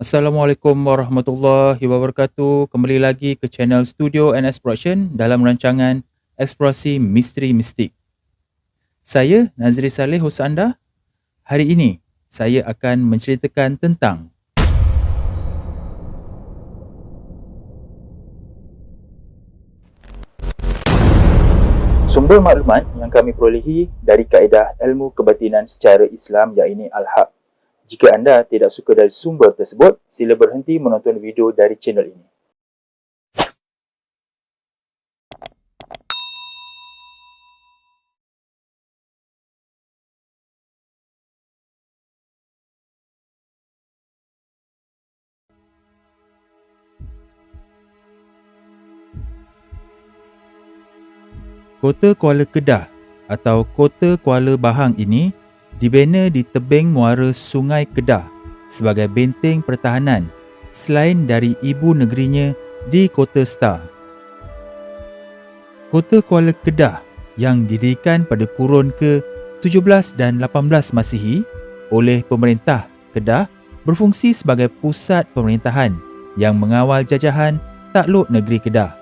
Assalamualaikum warahmatullahi wabarakatuh. Kembali lagi ke channel Studio NS Production dalam rancangan Eksplorasi Misteri Mistik. Saya Nazri Saleh hos anda. Hari ini saya akan menceritakan tentang sumber maklumat yang kami perolehi dari kaedah ilmu kebatinan secara Islam iaitu Al-Haq. Jika anda tidak suka dari sumber tersebut, sila berhenti menonton video dari channel ini. Kota Kuala Kedah atau Kota Kuala Bahang ini dibina di tebing muara Sungai Kedah sebagai benteng pertahanan selain dari ibu negerinya di Kota Star. Kota Kuala Kedah yang didirikan pada kurun ke-17 dan 18 Masihi oleh pemerintah Kedah berfungsi sebagai pusat pemerintahan yang mengawal jajahan takluk negeri Kedah.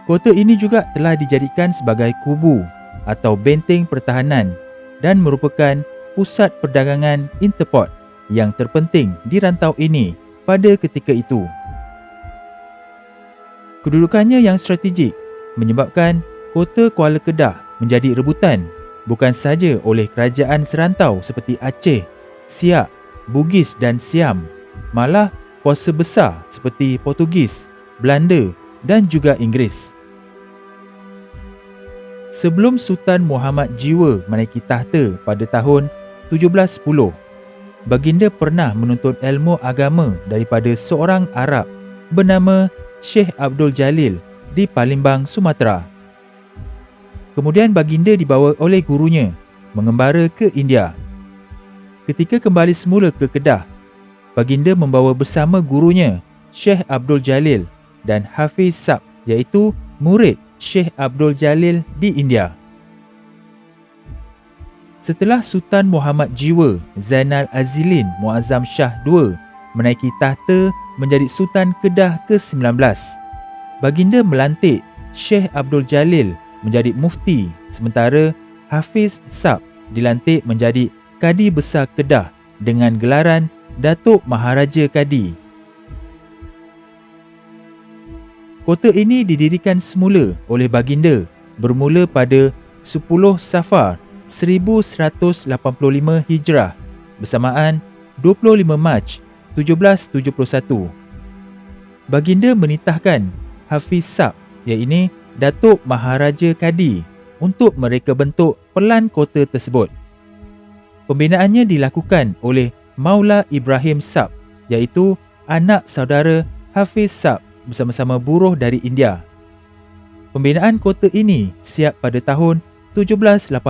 Kota ini juga telah dijadikan sebagai kubu atau benteng pertahanan dan merupakan pusat perdagangan Interport yang terpenting di rantau ini pada ketika itu. Kedudukannya yang strategik menyebabkan Kota Kuala Kedah menjadi rebutan bukan sahaja oleh kerajaan serantau seperti Aceh, Siak, Bugis dan Siam, malah kuasa besar seperti Portugis, Belanda dan juga Inggeris. Sebelum Sultan Muhammad Jiwa menaiki tahta pada tahun 1710, baginda pernah menuntut ilmu agama daripada seorang Arab bernama Syekh Abdul Jalil di Palembang, Sumatera. Kemudian baginda dibawa oleh gurunya mengembara ke India. Ketika kembali semula ke Kedah, baginda membawa bersama gurunya Syekh Abdul Jalil dan Hafiz Sab, iaitu murid Syekh Abdul Jalil di India. Setelah Sultan Muhammad Jiwa Zainal Azilin Muazzam Shah II menaiki tahta menjadi Sultan Kedah ke-19, baginda melantik Syekh Abdul Jalil menjadi mufti sementara Hafiz Sab dilantik menjadi Kadi Besar Kedah dengan gelaran Datuk Maharaja Kadi. Kota ini didirikan semula oleh baginda bermula pada 10 Safar 1185 Hijrah bersamaan 25 Mac 1771. Baginda menitahkan Hafiz Sab iaitu Datuk Maharaja Kadi untuk mereka bentuk pelan kota tersebut. Pembinaannya dilakukan oleh Maula Ibrahim Sab iaitu anak saudara Hafiz Sab bersama-sama buruh dari India. Pembinaan kota ini siap pada tahun 1780.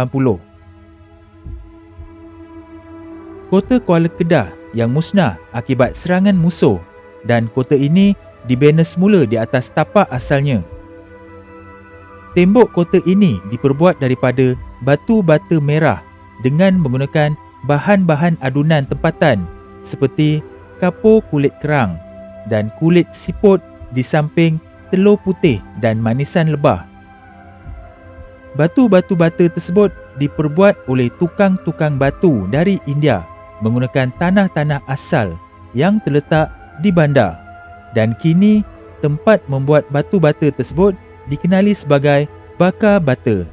Kota Kuala Kedah yang musnah akibat serangan musuh dan kota ini dibina semula di atas tapak asalnya. Tembok kota ini diperbuat daripada batu bata merah dengan menggunakan bahan-bahan adunan tempatan seperti kapur kulit kerang dan kulit siput di samping telur putih dan manisan lebah. Batu-batu bata tersebut diperbuat oleh tukang-tukang batu dari India menggunakan tanah-tanah asal yang terletak di bandar, dan kini tempat membuat batu bata tersebut dikenali sebagai Bakar Bata.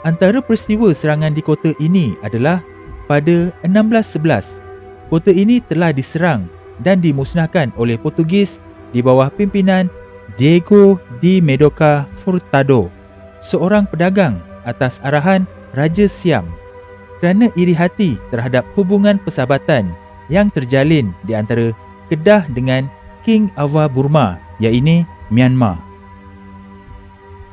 Antara peristiwa serangan di kota ini adalah pada 1611, kota ini telah diserang dan dimusnahkan oleh Portugis di bawah pimpinan Diego de Medoca Furtado, seorang pedagang atas arahan Raja Siam, kerana iri hati terhadap hubungan persahabatan yang terjalin di antara Kedah dengan King Awa Burma iaitu Myanmar.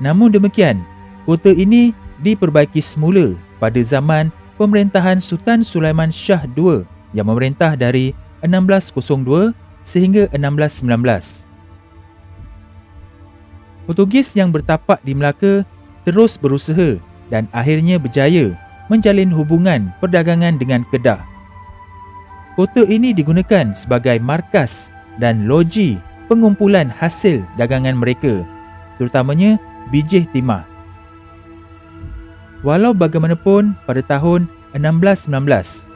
Namun demikian, kota ini diperbaiki semula pada zaman pemerintahan Sultan Sulaiman Shah II yang memerintah dari 1602 sehingga 1619. Portugis yang bertapak di Melaka terus berusaha dan akhirnya berjaya menjalin hubungan perdagangan dengan Kedah. Kota ini digunakan sebagai markas dan loji pengumpulan hasil dagangan mereka, terutamanya bijih timah. Walau bagaimanapun, pada tahun 1619,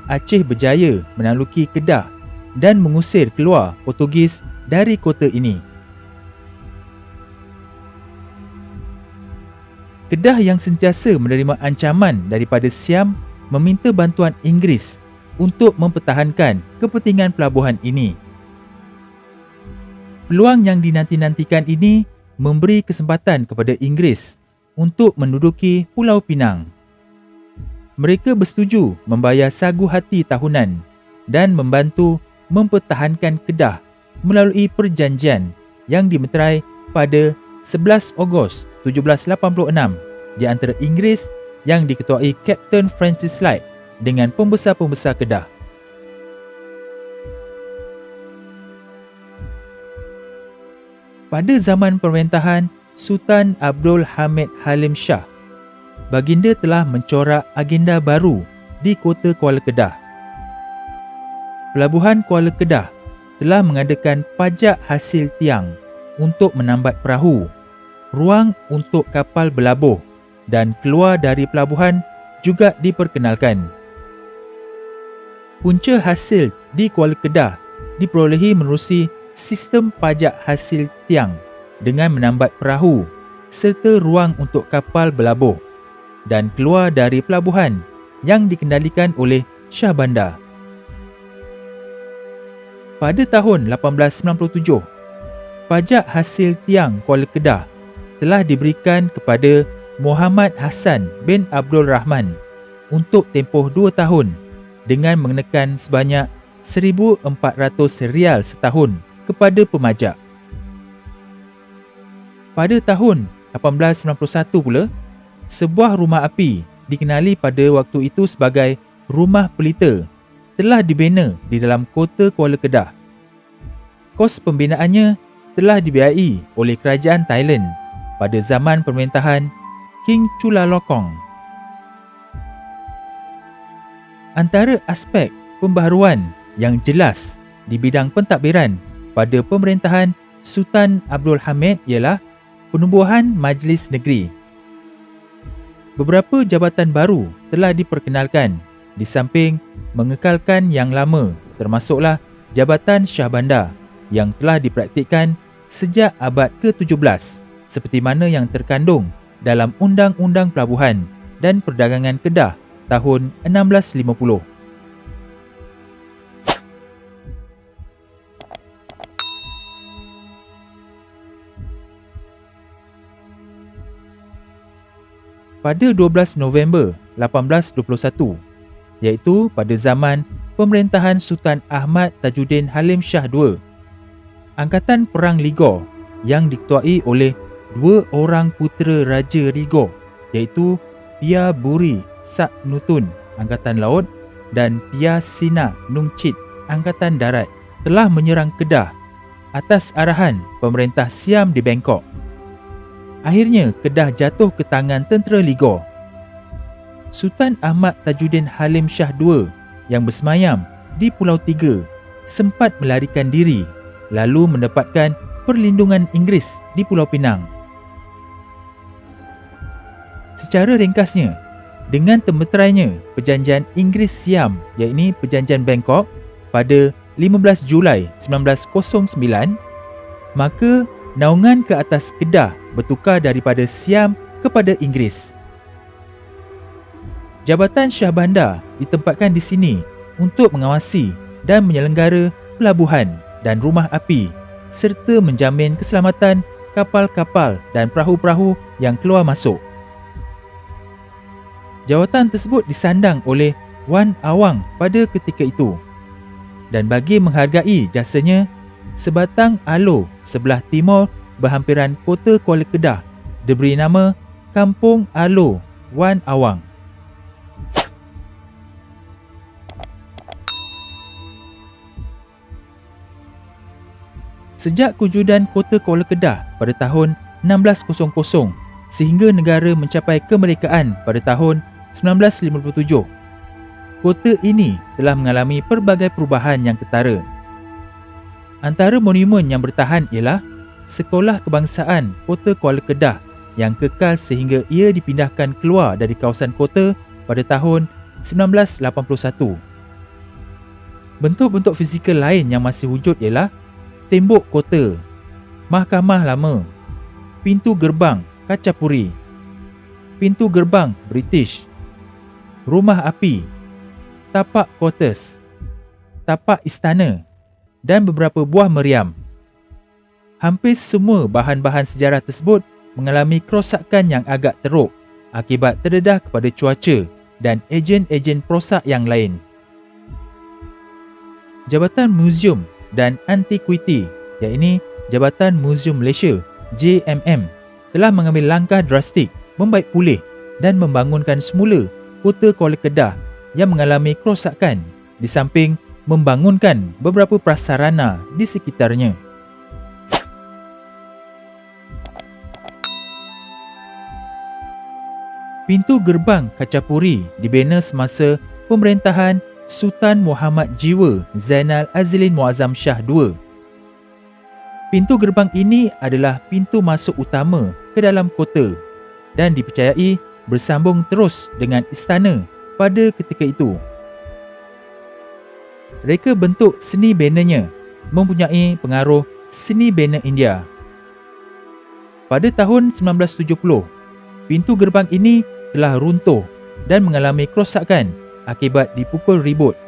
Aceh berjaya menaluki Kedah dan mengusir keluar Portugis dari kota ini. Kedah yang sentiasa menerima ancaman daripada Siam meminta bantuan Inggeris untuk mempertahankan kepentingan pelabuhan ini. Peluang yang dinanti-nantikan ini memberi kesempatan kepada Inggeris untuk menduduki Pulau Pinang. Mereka bersetuju membayar sagu hati tahunan dan membantu mempertahankan Kedah melalui perjanjian yang dimeterai pada 11 Ogos 1786 di antara Inggeris yang diketuai Kapten Francis Light dengan pembesar-pembesar Kedah. Pada zaman pemerintahan Sultan Abdul Hamid Halim Shah, baginda telah mencorak agenda baru di kota Kuala Kedah. Pelabuhan Kuala Kedah telah mengadakan pajak hasil tiang untuk menambat perahu, ruang untuk kapal berlabuh dan keluar dari pelabuhan juga diperkenalkan. Punca hasil di Kuala Kedah diperolehi menerusi sistem pajak hasil tiang dengan menambat perahu serta ruang untuk kapal berlabuh dan keluar dari pelabuhan yang dikendalikan oleh Shah Bandar. Pada tahun 1897, pajak hasil tiang Kuala Kedah telah diberikan kepada Muhammad Hassan bin Abdul Rahman untuk tempoh 2 tahun dengan mengenakan sebanyak 1,400 rial setahun kepada pemajak. Pada tahun 1891 pula, sebuah rumah api dikenali pada waktu itu sebagai Rumah Pelita telah dibina di dalam kota Kuala Kedah. Kos pembinaannya telah dibiayai oleh kerajaan Thailand pada zaman pemerintahan King Chulalongkorn. Antara aspek pembaharuan yang jelas di bidang pentadbiran pada pemerintahan Sultan Abdul Hamid ialah penubuhan Majlis Negeri. Beberapa jabatan baru telah diperkenalkan di samping mengekalkan yang lama, termasuklah Jabatan Shah Bandar yang telah dipraktikkan sejak abad ke-17 seperti mana yang terkandung dalam Undang-Undang Pelabuhan dan Perdagangan Kedah tahun 1650. Pada 12 November 1821, iaitu pada zaman pemerintahan Sultan Ahmad Tajuddin Halim Shah II, Angkatan Perang Ligor yang diketuai oleh 2 orang putera Raja Ligor, iaitu Pia Buri Sak Nutun Angkatan Laut dan Pia Sina Nungcit Angkatan Darat, telah menyerang Kedah atas arahan pemerintah Siam di Bangkok. Akhirnya Kedah jatuh ke tangan tentera Ligor. Sultan Ahmad Tajuddin Halim Shah II yang bersemayam di Pulau Tiga sempat melarikan diri lalu mendapatkan perlindungan Inggeris di Pulau Pinang. Secara ringkasnya, dengan termeterainya perjanjian Inggeris-Siam iaitu Perjanjian Bangkok pada 15 Julai 1909, maka naungan ke atas Kedah bertukar daripada Siam kepada Inggeris. Jabatan Shah Bandar ditempatkan di sini untuk mengawasi dan menyelenggara pelabuhan dan rumah api serta menjamin keselamatan kapal-kapal dan perahu-perahu yang keluar masuk. Jawatan tersebut disandang oleh Wan Awang pada ketika itu, dan bagi menghargai jasanya, sebatang aloe sebelah timur berhampiran kota Kuala Kedah diberi nama Kampung Aloe Wan Awang. Sejak kewujudan kota Kuala Kedah pada tahun 1600 sehingga negara mencapai kemerdekaan pada tahun 1957. Kota ini telah mengalami pelbagai perubahan yang ketara. Antara monumen yang bertahan ialah Sekolah Kebangsaan Kota Kuala Kedah yang kekal sehingga ia dipindahkan keluar dari kawasan kota pada tahun 1981. Bentuk-bentuk fizikal lain yang masih wujud ialah Tembok Kota, Mahkamah Lama, Pintu Gerbang Kacapuri, Pintu Gerbang British, Rumah Api, Tapak Quarters, Tapak Istana dan beberapa buah meriam. Hampir semua bahan-bahan sejarah tersebut mengalami kerosakan yang agak teruk akibat terdedah kepada cuaca dan ejen-ejen perosak yang lain. Jabatan Muzium dan Antiquity, iaitu Jabatan Muzium Malaysia JMM, telah mengambil langkah drastik membaik pulih dan membangunkan semula Kota Kuala Kedah yang mengalami kerosakan di samping membangunkan beberapa prasarana di sekitarnya. Pintu Gerbang Kacapuri dibina semasa pemerintahan Sultan Muhammad Jiwa Zainal Azilin Muazzam Shah II. Pintu gerbang ini adalah pintu masuk utama ke dalam kota dan dipercayai bersambung terus dengan istana pada ketika itu. Reka bentuk seni bannernya mempunyai pengaruh seni banner India. Pada tahun 1970, pintu gerbang ini telah runtuh dan mengalami kerosakan akibat dipukul ribut.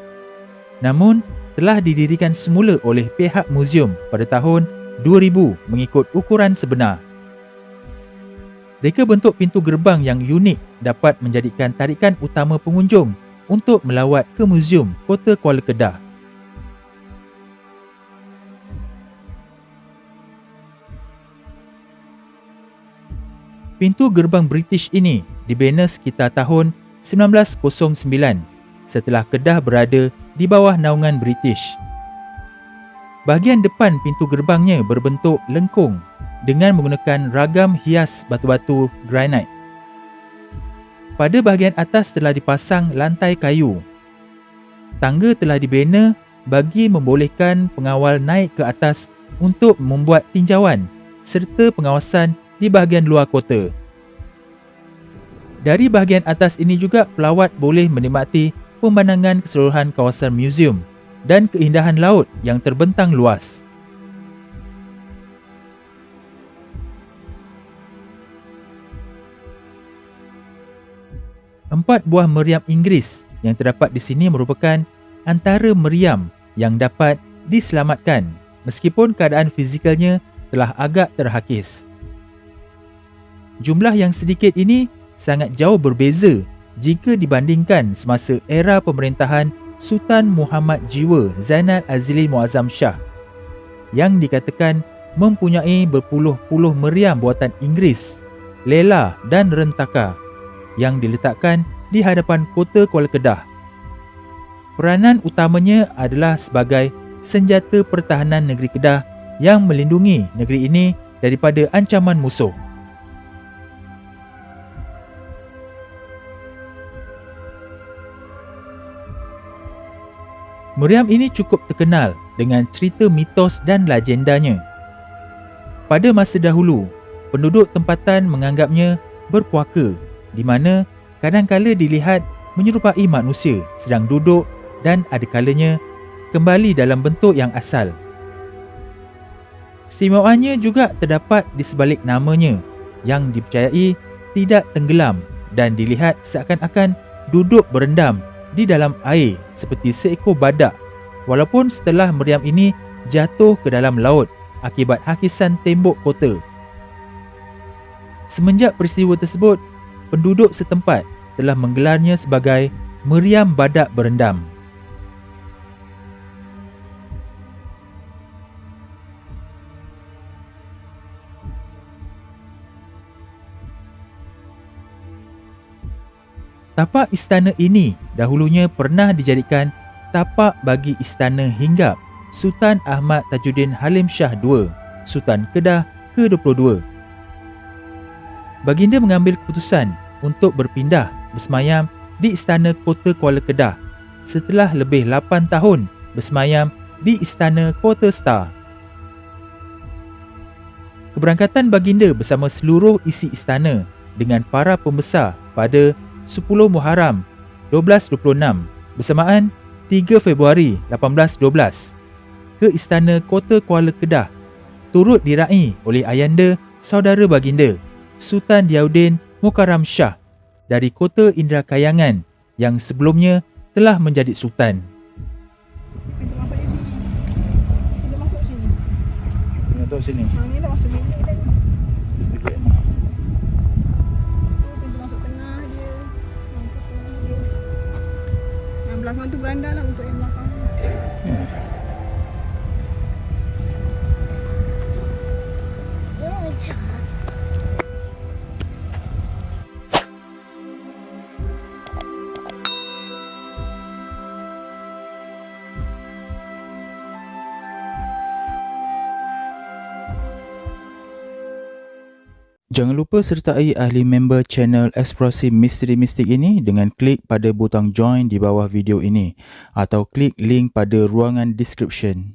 Namun, telah didirikan semula oleh pihak muzium pada tahun 2000 mengikut ukuran sebenar. Reka bentuk pintu gerbang yang unik dapat menjadikan tarikan utama pengunjung untuk melawat ke Muzium Kota Kuala Kedah. Pintu gerbang British ini dibina sekitar tahun 1909 setelah Kedah berada di bawah naungan British. Bahagian depan pintu gerbangnya berbentuk lengkung dengan menggunakan ragam hias batu-batu granit. Pada bahagian atas telah dipasang lantai kayu. Tangga telah dibina bagi membolehkan pengawal naik ke atas untuk membuat tinjauan serta pengawasan di bahagian luar kota. Dari bahagian atas ini juga pelawat boleh menikmati pemandangan keseluruhan kawasan muzium dan keindahan laut yang terbentang luas. Empat buah meriam Inggeris yang terdapat di sini merupakan antara meriam yang dapat diselamatkan meskipun keadaan fizikalnya telah agak terhakis. Jumlah yang sedikit ini sangat jauh berbeza jika dibandingkan semasa era pemerintahan Sultan Muhammad Jiwa Zainal Azilin Muazzam Shah yang dikatakan mempunyai berpuluh-puluh meriam buatan Inggeris, lela dan rentaka yang diletakkan di hadapan kota Kuala Kedah. Peranan utamanya adalah sebagai senjata pertahanan negeri Kedah yang melindungi negeri ini daripada ancaman musuh. Meriam ini cukup terkenal dengan cerita mitos dan legendanya. Pada masa dahulu, penduduk tempatan menganggapnya berpuaka di mana kadang-kala dilihat menyerupai manusia sedang duduk dan ada kalanya kembali dalam bentuk yang asal. Istimewaannya juga terdapat di sebalik namanya yang dipercayai tidak tenggelam dan dilihat seakan-akan duduk berendam di dalam air seperti seekor badak walaupun setelah meriam ini jatuh ke dalam laut akibat hakisan tembok kota. Semenjak peristiwa tersebut, penduduk setempat telah menggelarnya sebagai meriam badak berendam. Tapak istana ini dahulunya pernah dijadikan tapak bagi istana hinggap Sultan Ahmad Tajuddin Halim Shah II, Sultan Kedah ke-22. Baginda mengambil keputusan untuk berpindah bersemayam di Istana Kota Kuala Kedah setelah lebih 8 tahun bersemayam di Istana Kota Star. Keberangkatan baginda bersama seluruh isi istana dengan para pembesar pada 10 Muharram 1226 bersamaan 3 Februari 1812 ke Istana Kota Kuala Kedah turut diraih oleh ayanda saudara baginda Sultan Diauddin Mukarram Shah dari Kota Indrakayangan yang sebelumnya telah menjadi sultan. Pintu masuk di sini. Pintu masuk sini. Masuk sini. Ni dah masuk bilik dah. Sedikit. Tu pintu masuk tengah dia. Yang tu tengah dia. Yang belakang tu beranda lah untuk yang belakang. Jangan lupa sertai ahli member channel Eksplorasi Misteri Mistik ini dengan klik pada butang join di bawah video ini atau klik link pada ruangan description.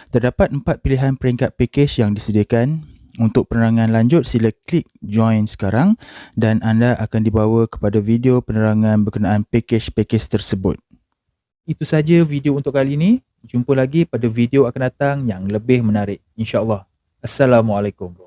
Terdapat 4 pilihan peringkat package yang disediakan. Untuk penerangan lanjut sila klik join sekarang dan anda akan dibawa kepada video penerangan berkenaan package-package tersebut. Itu saja video untuk kali ini. Jumpa lagi pada video akan datang yang lebih menarik, insya-Allah. Assalamualaikum.